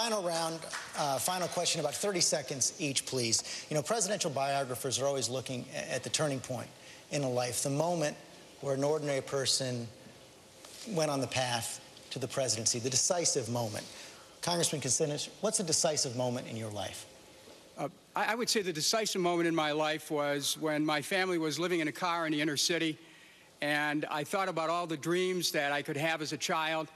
Final round, final question, about 30 seconds each, please. You know, presidential biographers are always looking at the turning point in a life, the moment where an ordinary person went on the path to the presidency, the decisive moment. Congressman Kucinich, what's a decisive moment in your life? I would say the decisive moment in my life was when my family was living in a car in the inner city, and I thought about all the dreams that I could have as a child,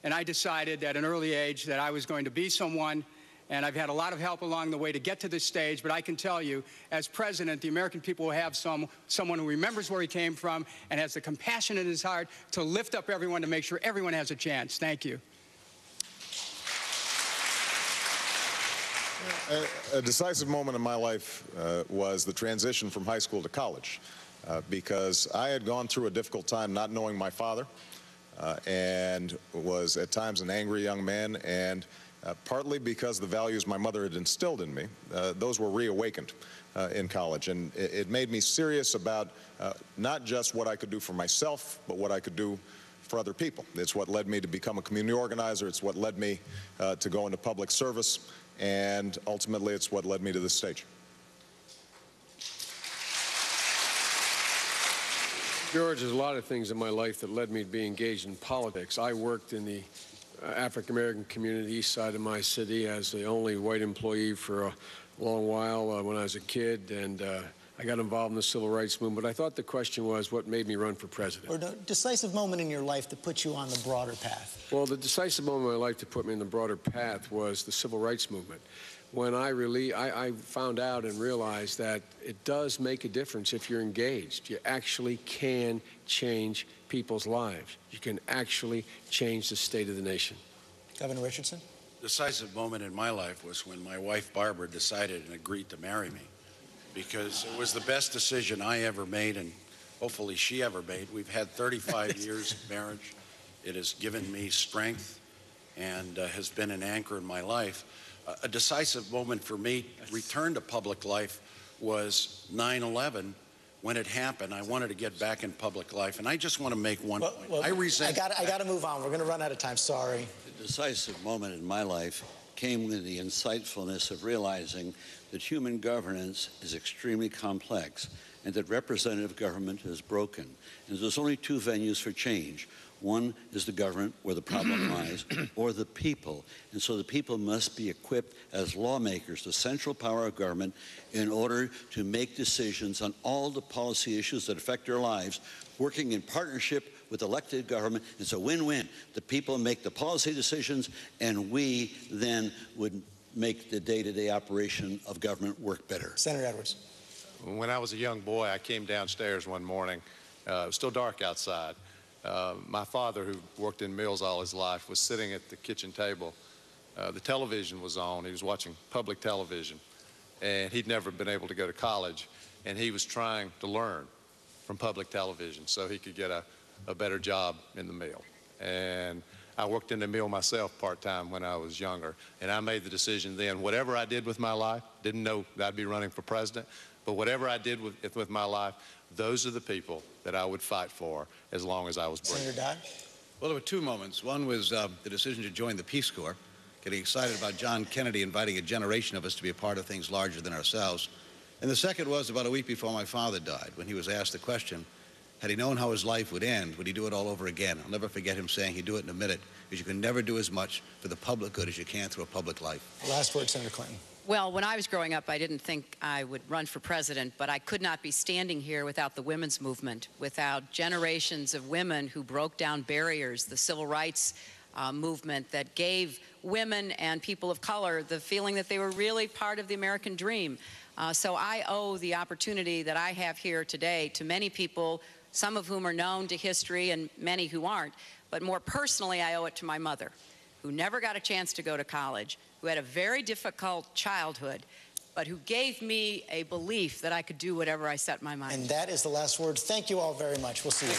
and I decided at an early age that I was going to be someone, and I've had a lot of help along the way to get to this stage, but I can tell you, as president, the American people will have someone who remembers where he came from and has the compassion in his heart to lift up everyone to make sure everyone has a chance. Thank you. A decisive moment in my life was the transition from high school to college, because I had gone through a difficult time not knowing my father, and was at times an angry young man, and partly because the values my mother had instilled in me, those were reawakened in college, and it made me serious about not just what I could do for myself, but what I could do for other people. It's what led me to become a community organizer. It's what led me to go into public service, and ultimately it's what led me to this stage. George, there's a lot of things in my life that led me to be engaged in politics. I worked in the African-American community east side of my city as the only white employee for a long while when I was a kid, and I got involved in the civil rights movement. But I thought the question was, what made me run for president? Or a decisive moment in your life that put you on the broader path? Well, the decisive moment in my life to put me in the broader path was the civil rights movement. When I found out and realized that it does make a difference if you're engaged. You actually can change people's lives. You can actually change the state of the nation. Governor Richardson? The decisive moment in my life was when my wife Barbara decided and agreed to marry me, because it was the best decision I ever made, and hopefully she ever made. We've had 35 years of marriage. It has given me strength and has been an anchor in my life. A decisive moment for me, return to public life, was 9/11. When it happened, I wanted to get back in public life, and I just want to make one point. I got to move on. We're going to run out of time. Sorry. The decisive moment in my life came with the insightfulness of realizing that human governance is extremely complex and that representative government is broken. And there's only two venues for change. One is the government, where the problem lies, or the people. And so the people must be equipped as lawmakers, the central power of government, in order to make decisions on all the policy issues that affect their lives, working in partnership with elected government. It's a win-win. The people make the policy decisions, and we then would make the day-to-day operation of government work better. Senator Edwards. When I was a young boy, I came downstairs one morning. It was still dark outside. My father, who worked in mills all his life, was sitting at the kitchen table. The television was on. He was watching public television, and he'd never been able to go to college, and he was trying to learn from public television so he could get a better job in the mill. And I worked in the mill myself part-time when I was younger, and I made the decision then, whatever I did with my life, didn't know that I'd be running for president, but whatever I did with my life, those are the people that I would fight for as long as I was breathing. Senator Dodd? Well, there were two moments. One was the decision to join the Peace Corps, getting excited about John Kennedy inviting a generation of us to be a part of things larger than ourselves. And the second was about a week before my father died, when he was asked the question, had he known how his life would end, would he do it all over again? I'll never forget him saying he'd do it in a minute, because you can never do as much for the public good as you can through a public life. Last word, Senator Clinton. Well, when I was growing up, I didn't think I would run for president, but I could not be standing here without the women's movement, without generations of women who broke down barriers, the civil rights movement that gave women and people of color the feeling that they were really part of the American dream. So I owe the opportunity that I have here today to many people, some of whom are known to history and many who aren't. But more personally, I owe it to my mother, who never got a chance to go to college, who had a very difficult childhood, but who gave me a belief that I could do whatever I set my mind to. And that is the last word. Thank you all very much. We'll see you.